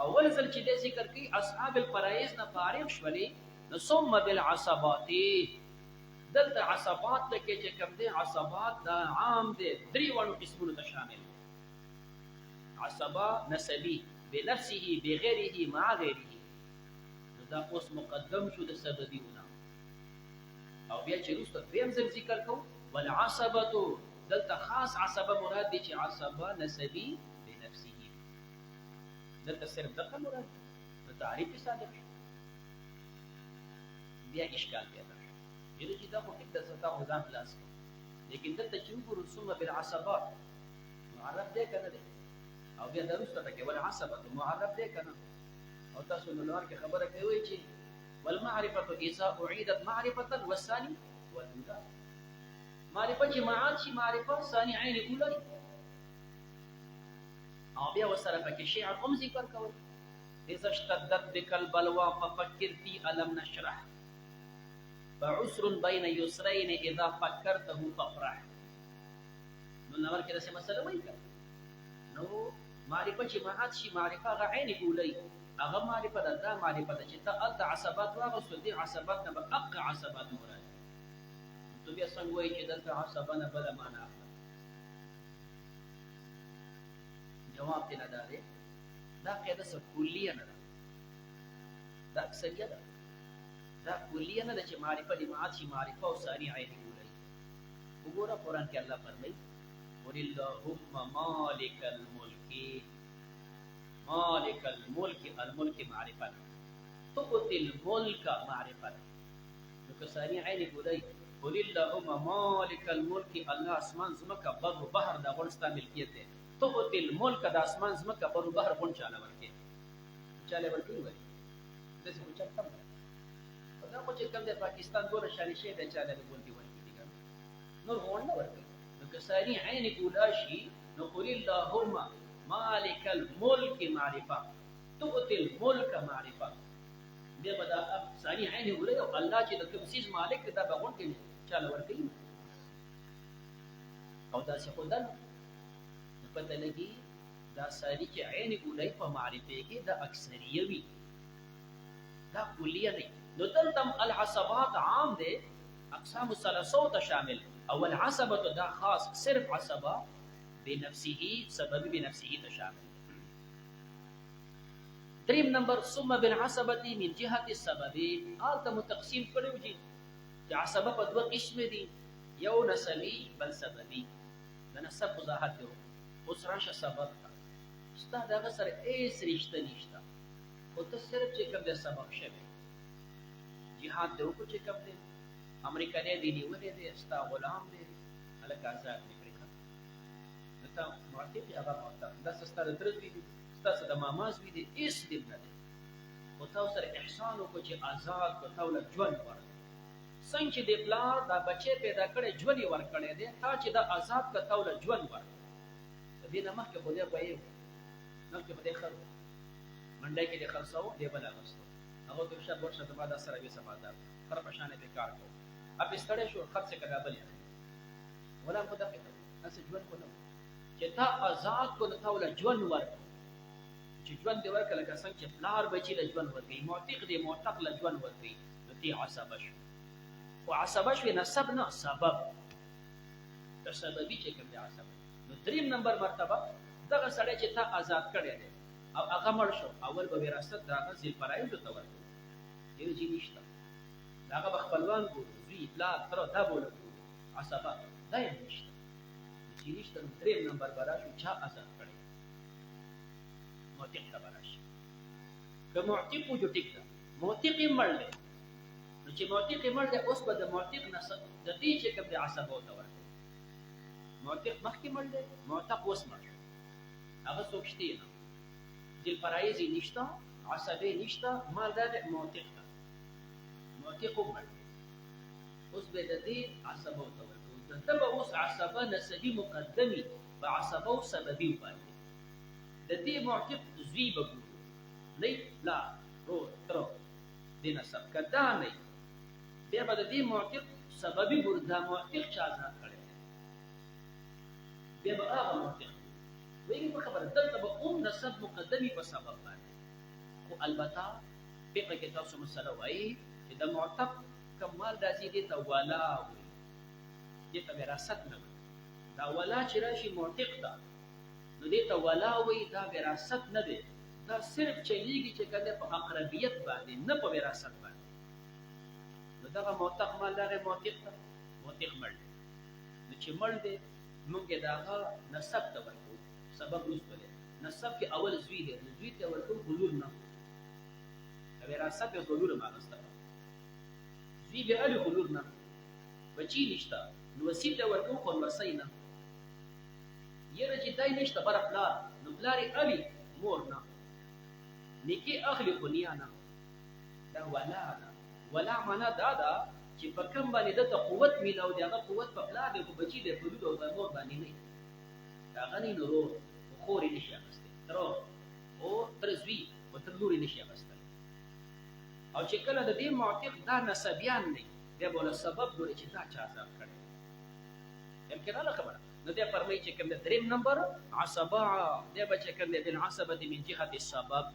Speaker 1: اول ځل چې دی ذکر کوي اصحاب الفرائض نه فارغ شولې، نو ثم بالعصبات، دلته عصبات ته کې چې کوم دی عصبات دا عام دی، درې واړو قسمونو ته شامل دی. عصبه نسبی بنفسه بغیره مع غیره، نو دا اوس مقدم شو د سببیونه. او بیا چې وروسته دویم ځل ذکر کوو والعصبة، دلته خاص عصبه مراد دی چې عصبه نسبی بنفسه، دلته صرف دغه مراد دی. نو تعریف یې صادق شو. بیا اشکال پیدا شو چې دا خو ټیک ده تا خو ځان خلاص کړو، لیکن دلته چې وګورو ثم بالعصبات معرف دی که نه دی؟ او بیا دا وروسته ټکی والعصبة معرف دی که نه؟ او تاسو نو لوړ کې خبره کوئ چې والمعرفة إذا أعيدت معرفة والثاني والأولى، معرفة چې معاد شي معرفه ثاني عین اوله. او بیا ورسره پکې شعر هم ذکر کول. اذا اشتدت بك البلوى ففكر في الم نشرح فعسر بين يسرين اذا فكرته فافرح. نو نور کې داسې مسله وایي کنه. نو معرفه چې معاد شي، معرفه هغه عین ګولۍ، هغه معرفه ده. دا معرفه ده چې ته هلته عصبات واغوستل، دې عصبات نه به حق عصبات مراد. نو بیا څنګه وایي چې دلته عصبه نه بله معنا اخلي؟ جواب دې نه دا دی، دا قاعده څه کلیه نه ده، دا اکثریه ده. دا کلیه نه ده چې معرفه دې معاد شي، معرفه او ثاني عین ګولۍ. وګوره قرآن کې الله فرمایي قل اللهم مالک الملک، مالک الملک، الملک معرفه تؤتي الملك معرفه. نو که ثاني عین ګولۍ قل اللهم مالک الملک، الله اسمان زمکه بر و بحر د افغانستان ملکیت دی. تؤتي الملك د اسمان زمکه بر و بحر غون چاله ورکې، چاله ورکې وایي داسې خو چا کم ده. دا خو چې کوم دی پاکستان دومره شانې شی دی چاله ورکې ورکې، نور غون نه ورکوي. نو که ثاني عین ګولا شي نو قل اللهم مالک الملک معرفه تؤتي الملك معرفه. بیا به دا ثاني عین ګولا او الله چې د کوم څیز مالک دی دا به غون کې چاله ورکوي. او داسې خو ده پته لګي دا ثاني چې عین ګولۍ په معرفه کې دا اکثریه وي، دا کلیه نه. نو دلته العصبات عام دی، اقسام الثلاثه ته شامل. او العصبه دا خاص صرف عصبه بنفسه، سبب بنفسه ته شامل. دریم نمبر ثم بالعصبه من جهه السبب. آلته متقسیم کړو چې عصبه په دوه قسم دي، یو نسبی بل سببي. د نسب وضاحت دی. اوس راشه سبب ته، ستا دغه سره هېڅ رشته نشته، خو ته صرف چې کوم دی سبب شوی، جهاد دی وکړو چې کوم دی، امریکنی دی نیولی دی، ستا غلام دی، هلکه ازاد دې کړې ښه. نو ته معتق یې هغه معتق، داسې ستا د تره زوی دی، ستاسې د ماما زوی دی، هېڅ دې نه دی، خو تا ورسره احسان وکړو چې آزاد کړو، تا له ژوند ورکړو. څنګه چې د پلار دا بچی پیدا کړی ژوند یې ورکړی دی، تا چې دا آزاد کړه تا له ژوند ورکړو. دې نه مخکې خو دی به مخکې به دی خر و، منډی کې دې خرڅاوه، دی به اغوستو، هغه ته شه ورشه زما دا سره بې سمادار خر په شانې دې کار کوو. اب ستړی شو خر څه کړه بل یې غلام خو دقیقه داسې ژوند خو نه و چې تا آزاد کړو، نو تا له ژوند ورکړو. چې ژوند دې ورکړه لکه څنګه چې پلار بچي له ژوند ورکوي، معتق دې معتق له ژوند ورکوي، نو دې عصبه شو. خو عصبه شوې نسب نه، سبب د سببي چې کوم دی عصبه. نو دریم نمبر مرتبه دغه سړی چې تا آزاد کړی دی او هغه مړ شو، اول به وراثت د هغه ذیالفرایضو ته ورکړو، یو چې نشته، د هغه به خپلوان ګورو، زوی پلار تره دا به ورکړو، عصبه دا یې نشته. چې نشته نو دریم نمبر به راشو چا آزاد کړی، معتق ته به راشي. که معتق وجو ټیک ده، معتق یې مړ دی، نو چې معتق یې مړ دی اوس به د معتق نسب د دې چې کوم دی عصبو ته ورکړو. معتق مخکې مړ دی، معتق اوس مړ شو، هغه څوک شته نه، ذیالفرایض یې نشته، عصبې نشته، مالدار دی معتق ته، معتق هم مړ دی. اوس به د دې عصبو ته ورکړو. د ده به اوس عصبه نسبي مقدمي په عصبه او سببي باندې. د دې معتق زوی به ګورو، نه پلار رور تره دې نسب، که دا نه بیا به د دې معتق سببي ګورو، دا معتق چا آزاد کړی دی، بیا به هغه معتق وایي په خبره. دلته به هم نسب مقدمي په سبب باندې، خو البته فقه کې تاسو مسله وایي چې د معتق کوم مال راځي دې ته ولا وایي، دې ته وراثت نه وایي. دا ولا چې راشي معتق ته نو دې ته ولا وایي، دا وراثت نه دی، دا صرف چلیږي چې کله په اقربیت باندې، نه په وراثت باندې. نو دغه معتق مال دغه معتق ته، معتق مړ دی، نو چې مړ دی موږ یې د هغه نسب ته ورکوو. سبب وروسته دی، نسب کې اول زوی دی، نو زوی ته ورکوو غلور نه، د وراثت یې غلور هم اخیسته، زوی بې الې غلور نه، بچي نشته نو وسي ته ورکوو، خو لمسی نه. یره چې دی نشته بره پلار، نو پلار یې الې مور نه، نیکي اخلي خو نیا نه، دا ولا ده. ولا معنا دا ده چې په کوم باندې دته قوت میلاو دی، هغه قوت په پلار دی، خو بچي دی په لور او په مور باندې نه، د هغه نه نورور خو خور یې نشي اخیستی. تر او تر زوی او تر لوري نشي اغستل. او چې کله د دې معتق دا نسبیان نه دی بوله سبب ګوري چې دا چا آزاد کړي يمكن الله خبره نو دی فرمایي چې کوم د دریم نمبر عصبه دی به چې کوم د العصبه من جهه السبب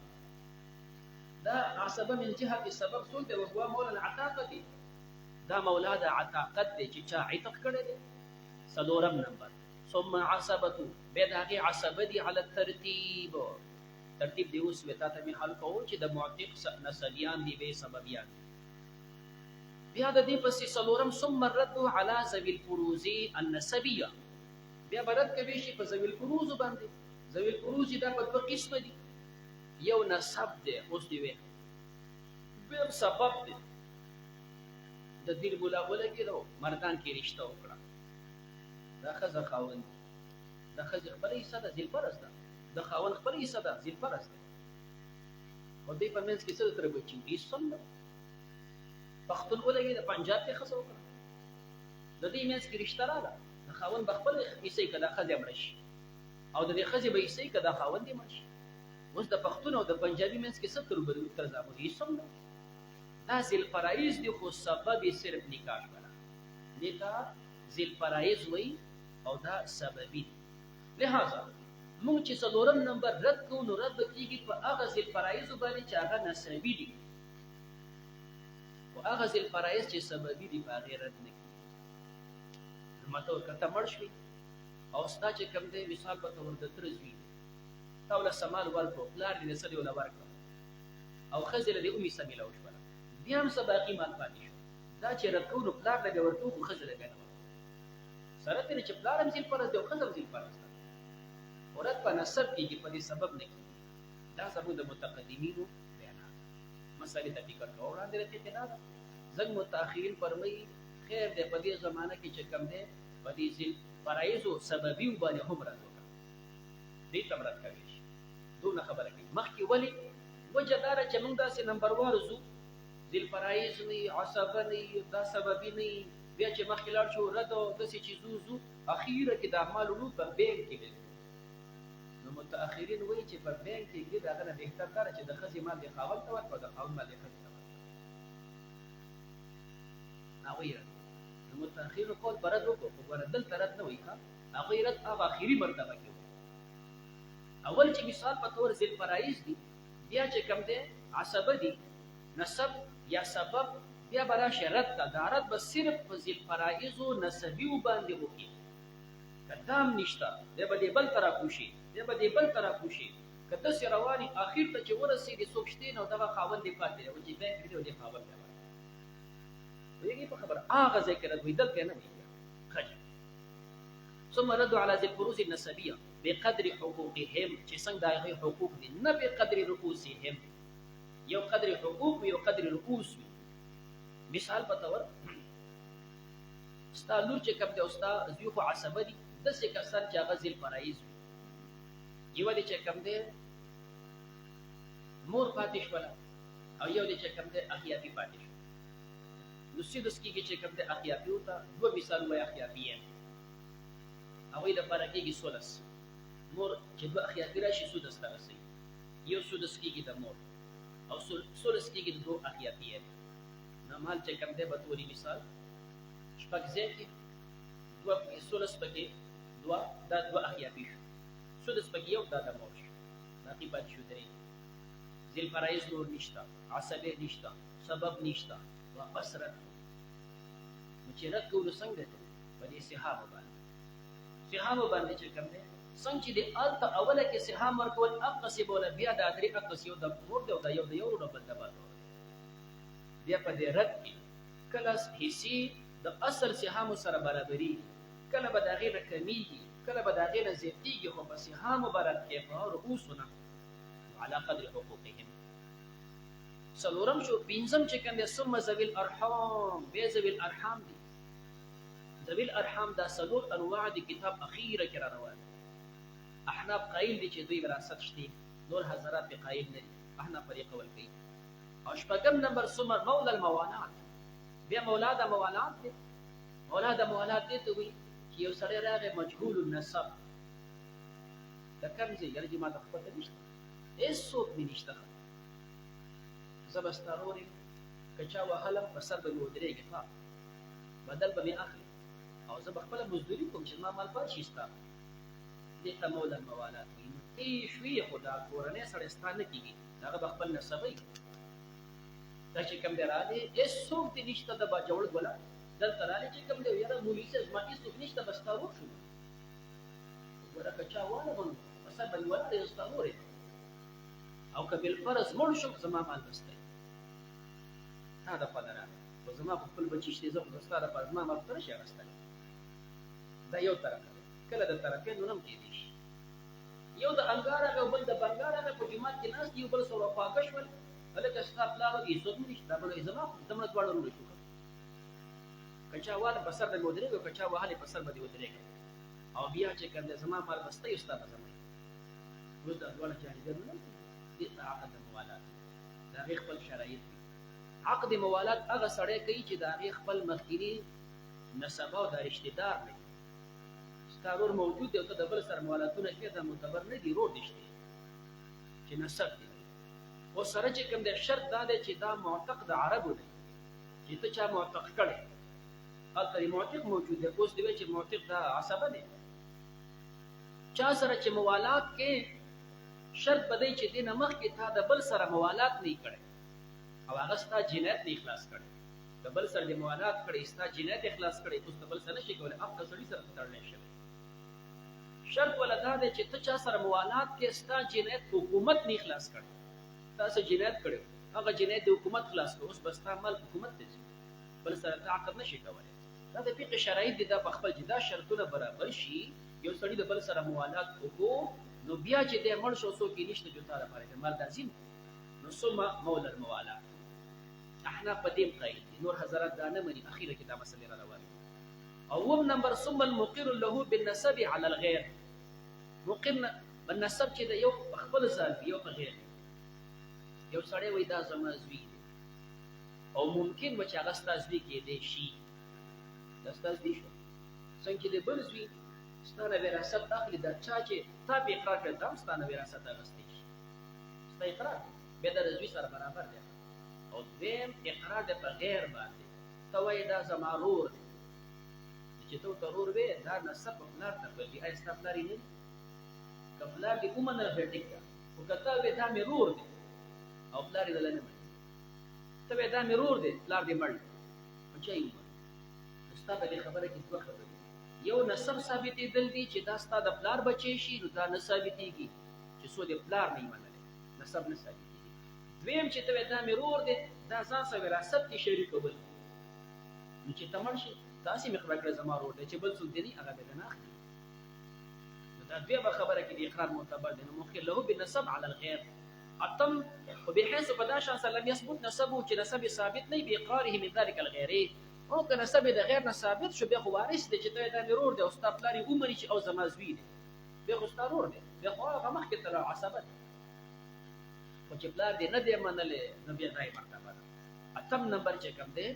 Speaker 1: دا عصبه من جهه السبب څه دی وهو مولا العتاقه دي دا مولا د عتاقت دی چې چا عتق کړي دي څلورم نمبر ثم عصبه به دغه عصبه دي على الترتيب ترتیب دی اوس وتا ته می حل کوو چې د معتق نسبیان دي به سببیان بیا د دې پسې څلورم ثم الرد على ذوي الفروض النسبيه بیا برد کوي شي په ذوي الفروض باندې ذوي الفروض دا په دوه قسم دي یو نسب دی اوس دی وی به سبب دی د دې بولا بولا کېدو مردان کې رشتہ وکړه دا خزه خاوند دا خزه خپلې صدا ذل پرست ده د خاوند خپلې صدا ذل پرست ده او دې په منځ کې څه تر بچي ایسم پختون ولګي د پنجاب کې خزه وکړه د دې منځ کې رشتہ راغله د خاوند بخپل ایسې کده خزه مرشي او د دې خزه به ایسې کده خاوند یې مرشي اوس د پختون او د پنجابي منځ کې څه تر زابو ایسم دا ذل فرایض دی خو سبب صرف نکاح ولا نکاح ذل فرایض وای او دا سببي لہذا موږ چې څلورم نمبر رد کوو نو رد کیږي په هغه ذل فرایض باندې چې هغه نسبی دي او هغه ذل فرایض چې سببي دي په غیر رد نه کیږي ماته کته مړ شي او ستا چې کوم دی مثال په تور د ترزوی تا ول سمال ورکو پلار دې سړي ول ورکو او خزل دې امي سمیلا وشبله بیا هم سباقي مال پاتې شو دا چې رد کوو نو پلار دې ورکو خو خزل دې سره ترې چې پلار هم ځل پرز دی او خزل ځل پرز دی ورد په نسب کېږي په دې سبب نه کېږي دا زموږ د متقدمینو بیانات مسئلې ته فکر کوو وړاندې راتېدې نه ده زموږ متأخرین فرمایي خیر دی په دې زمانه کې چې کوم دی په دې ذل فرایضو سببي باندې هم رد وکړه دې ته رد کوي شي دونه خبره کوي مخکې ولې وجه دا ده چې موږ داسې نمبر وار ځو ذل فرایض نه عصبه نه دا سببي نه بیا چې مخکې لاړ شو رد او داسې چې زو اخیره کې د اعمالو په بینک کې نو متأخرین وایي چې په بینک کې د هغه نه بهتر کار چې د ښځې مال د خاوند ته ورکړو د خاوند مال د ښځې ته ورکړو هغوی رد نو متأخرینو قول به رد وکړو خو ګوره دلته رد نه وایي هغوی رد هغه اخري مرتبه کې وایي اول چې مثال په طور ذل فرایض دي بیا چې کوم دی عصبه دي نسب یا سبب بیا به راشي رد ته دا رد به صرف په ذل فرایضو نسبیو باندې وکړي که دا هم نشته دی به دې بل ته راکوشي دی به دې بل ته راکوشي که داسې رواني اخر ته چې ورسېږي څوک شته نو دغه خاوند دې پاتې دی او چې بینک دی او دې خاوند دی پوهېږي په خبره هغه ځای کې رد وي دلته نه وي ښه ثم رد على ذي الفروض النسبيه بقدر حقوقهم چې څنګه د هغوی حقوق دي نه بقدر رؤوسهم یو قدر حقوق وي یو قدر رؤوس وي مثال په طور ستا لور چې کوم دی او ستا زوی خو عصبه دي داسې کسان چې هغه ذل فرایض وي یو دی چې کوم دی مور پاتې شوله او یو دی چې کوم دی اخیافي پاتې شو نو سیدس کېږي چې کوم دی اخیافي ته دوه مثال وایي اخیافي یې هغوی دپاره کېږي سولس مور چې دوه اخیافي راشي سودس ته رسوي یو سودس کېږي د مور او سولس کېږي د دوه اخیافي یې نو مال چې کوم دی به توري مثال شپږ ځای کې دوه سولس پکې دوه دا دوه اخیافي شو سودس پکې یو دا د مور شو باقي پاتې شو درې ذل فرایض نور نشته عصبې نشته سبب نشته واپس رد نو چې رد کولو څنګه دی په دې سهامو باندې چې کوم دی څنګه چې د هلته اوله کې سهام ورکول اقصې بوله بیا دا درې اقص یو د مور دی او دا یو د یو نه بل د بل بیا په دې رد کې کله حصې د اصل سهامو سره برابري کله به د هغې نه کمیږي کله به د هغې نه زیاتېږي خو په سهامو به رد کې په رؤوسونه على قدر حقوقهم څلورم شو پنځم چې کوم دی ثم ذوي الارحام بیا ذوي الارحام دي ذوي الارحام دا څلور انواع د کتاب اخیره کې را روان احناف قایل دي چې دوی وراثت شته نور حضرات په قایل نه دي احناف پرې قول کوي او شپږم نمبر ثم مولا الموالات بیا مولا د موالات دي مولا د موالات دي ته وي چې یو سړی راغی مجهول النسب د کوم ځای یعنې چې ما ته خو پته نشته هېڅوک مې نشته زه به ستا رور یم که چا وهلم په سر به مې ودرېږي ښه بدل به مې اخلي او زه به خپله مزدوري کوم چې زما مال پات شي ستا دې ته مولا الموالات وایي نو ته یې شوې خو دا کورنی سړی ستا نه کېږي هغه به خپل نسبوي دا چې کوم دی راغلی هېڅوک دې نشته د باجوړ ګله دلته راغلی چې کوم دی یاره مولوي صاحب زما هېڅوک نشته به ستا رور شو ګوره که چا والمه نو په سر به مې ولاړ یم ستا رور یم او که بالفرض مړ شم زما مال به ستا تا دپاره راغلی خو زما خو خپل بچي شته زه خو د ستا دپاره زما مال ته نشي اخیستلی دا یو طرف دی کله د طرفینو نه هم کېدی شي یو د انګار هغه او بل د بنګار هغه په جومات کې ناست دي یو بل سره خواږه شول هلکه ستا پلار وایي هېڅوک مې نشته دا بل وایي زما خو ته مړه دواړه وروڼه شو که چا واله په سر به مې ودرېږي او که چا وهلې په سر به دې ودرېږي او بیا چې کوم دی زما مال به ستا وي ستا به زما وي اوس دا دواړه جانبونه نه دې ته عقد د موالات د هغې خپل شرایط دي عقد موالات هغه سړی کوي چې د هغې خپل مخکیني نسبه او دا رشتې دار نه وي ستا رور موجود دی او ته د بل سره موالاتونه کوې دا معتبر نه دي رور دې شته چې نسب دی اوس سره چې کوم دی شرط دا دی چې دا معتق د عربو دی چې ته چا معتق کړی هلته د معتق موجود دی اوس دی وایي چې معتق دا عصبه دی چا سره چې موالات کې شرط به دی چې دې نه مخکې تا د بل سره موالات نه کړی او هغه ستا جنایت نه اخلاص کړی د بل سره دې موالات کړی ستا جنایت اخلاص کړی اوس د بل سره نشي کولی هغه سړي سره تړلی شوی شرط ولا دا دی چې ته چا سره موالات کې ستا جنایت حکومت نه اخلاص کړی تا څه جنایت کړی هغه جنایت د حکومت خلاص کړو اوس به ستا مال حکومت ته ځي بل سره ته عقد نشي کولی دا د فقه شرایط دي دا په خپل چې دا شرطونه برابر شي یو سړي د بل سره موالات وکړو نو بیا چې دی مړ شو څوک یې نشته جو تا لپاره د مال لازم نو ثم مولا الموالات احناف په دې قایل دي نور حضرات دا نه مني اخیره کې دا مسلې را روانې اوم نمبر ثم المقر له بالنسب على الغير مقر بالنسب چې د یو خپل ځان یو په غیر یو سړی وایي دا زما زوی دی او ممکن و چې هغه ستا زوی کېدی شي دا ستا زوی شو څنګه چې د بل زوی ستا نه وراثت اخلي دا چا چې تا په اقرار کړی دا هم ستا نه وراثت اخیستی شي ستا اقرار بیا د زوی سره برابر دی او دویم اقرار دی په غیر باندې ته وایې دا زما رور دی چې ته ورته رور وې دا نسب په پلار ته پلي ایا ستا پلار یې نه دی که پلار دې ومنله بیا ټیک ده خو که ته وې دا مې رور دی او پلار یې دله نه مني ته وې دا مې رور دی پلار دې مړ نو چا یې ومني نو ستا په دې خبره کې دوه خبرې یو نسب ثابتېدل دي چې دا ستا د پلار بچی شي نو دا نه ثابتېږي چې څو د پلار نه یې منلی نسب نه ثابتېږي دویم چې ته وې دا مې رور دی دا ځان سره وراثت کې شریکول نو چې ته مړ شي داسې مې خبره کړه زما رور دی چې بل څوک دی نه هغه به نه اخلي نو دا دویمه خبره کې د اقرار معتبر دی نو مخکې له بالنسب على الغیر اتم وبحيث په دا شان سره لم يثبت نسبه چې نسب ثابت نه باقراره من ذلك الغیر او که نسب د غیر نه ثابت شو بیا خو وارث دی چې ته دا مې رور دی او ستا پلار یې ومني چې او زما زوی دی بیا خو ستا رور دی بیا خو هغه مخکې ته عصبه دی خو چې پلار دې نه دی منلی نو بیا دا یې مرتبه ده اتم نمبر چې کوم دی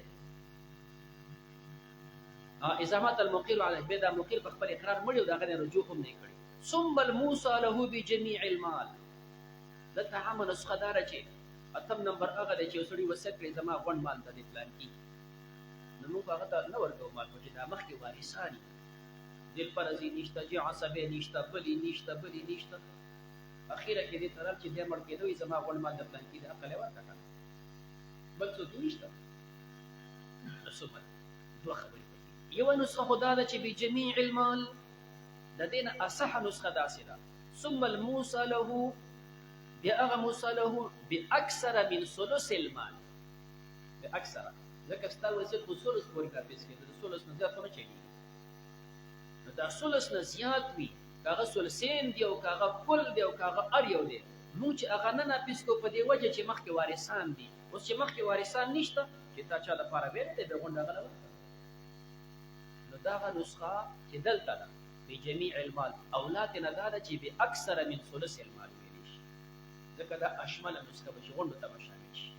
Speaker 1: ازامات المقر علیه بیا دا مقر په خپل اقرار مړی او د هغه نه رجوع هم نه کړي ثم الموصى له بجميع المال دلته عامه نسخه داره چې اتم نمبر هغه دی چې یو سړي وصیت کړي زما غونډ مال ته دې پلان کي نو موږ هغه ته نه ورکوو مال خو چې دا مخکې وارثان دي دې فرضي نشته چې عصبې نشته بلې نشته اخیره کې دې طرف چې دې مړ کېدو زما غونډ مال د پلان کي د عقل ورکړه بل څه نشته ثم دوه خبرې یو نسخه خدا ده چې بجميع المال د دین اصح نسخه داسې ده ثم الموصى له بیا هغه موصى له باکثر من ثلث المال باکثر ځکه ستا وصیت په ثلث پورې کاپیس کېده د ثلث نه زیات نه چېږي نو دا ثلث نه زیات وي که هغه ثلثین دي او که هغه کل دی او که هغه هر یو دی موږ چې هغه نه ناپیس کړو په دې وجه چې مخکې وارثان دي اوس چې مخکې وارثان نشته چې تا چا دپاره ویلی دی د غونډه هغه له داغه نسخه چې دلته ده بجميع المال اولاد نه دا ده چې باکثر من ثلث المال ویل شي ځکه دا اشمل نسخه به غونډه ته شامل شي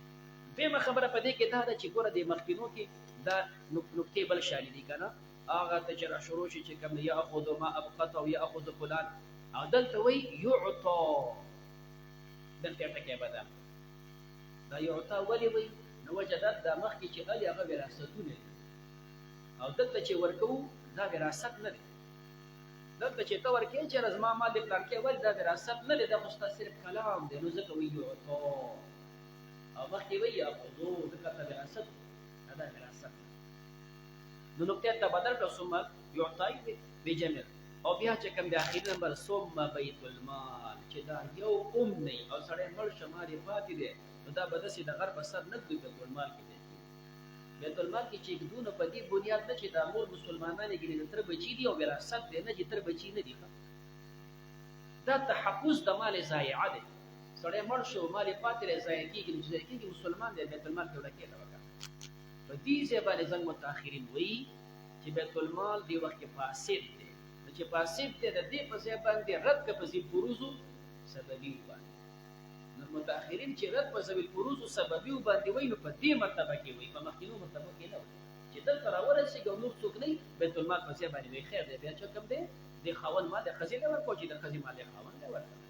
Speaker 1: دیمه خبره په دې کې دا ده چې ګوره د مخکینو کې دا نکتې بل شامل دي کنه هغه ته چې را شروع شي چې کوم یاخذ ما ابقت او یاخذ فلان او دلته وی یعطا دلته ټکی بدل دا یعطا ولې وی نو وجدت دا مخکې چې علي هغه وراثتونه او دلته چې ورکو دا وراثت نه دی دلته چې ته ورکې چې رزما مال دې پلان کې ول دا وراثت نه دی دا خو صرف کلام دی نو ځکه وی یعطا او مخکې وی یاخذو ځکه دا وراثت دا وراثت نو نقطه ته بدل کړو ثم یعطا بجمع او بیا چې کوم د اخیر نمبر ثم بیت المال چې دا یو نه او سړی مړ شماري پاتې دی نو دا به داسې د غرب سر نه دوی بیت المال کې دی بیت المال کې چې دونه په دې بنیاد نه چې دا مور مسلمانانې ګینې د تر بچي دي او وراثت دی نه چې تر بچي نه دي دا تحفظ د مال ضایعه دی سړی مړ شو مال پاتې دی ضایع کېږي نو ضایع کېږي مسلمان دی بیت المال کې ورکې ده وکړه په دې ځای باندې زنګ متأخرین وایي چې بیت المال دی وخت کې فاسد دی چې فاسد دی د دې په ځای باندې رد که په ذی الفروضو سببي باندې نو متأخرین چې رد په ذی الفروضو سببي باندې وایي نو په دې مرتبه کې وایي په مخکینو مرتبه کې نه وایي چې دلته راورسېږي او نور څوک نه بیت المال په ځای باندې وایي خیر دی بیا چې کوم دی د خاوند مال د ښځې له ورکړو چې د ښځې مال د خاوند له ورکړو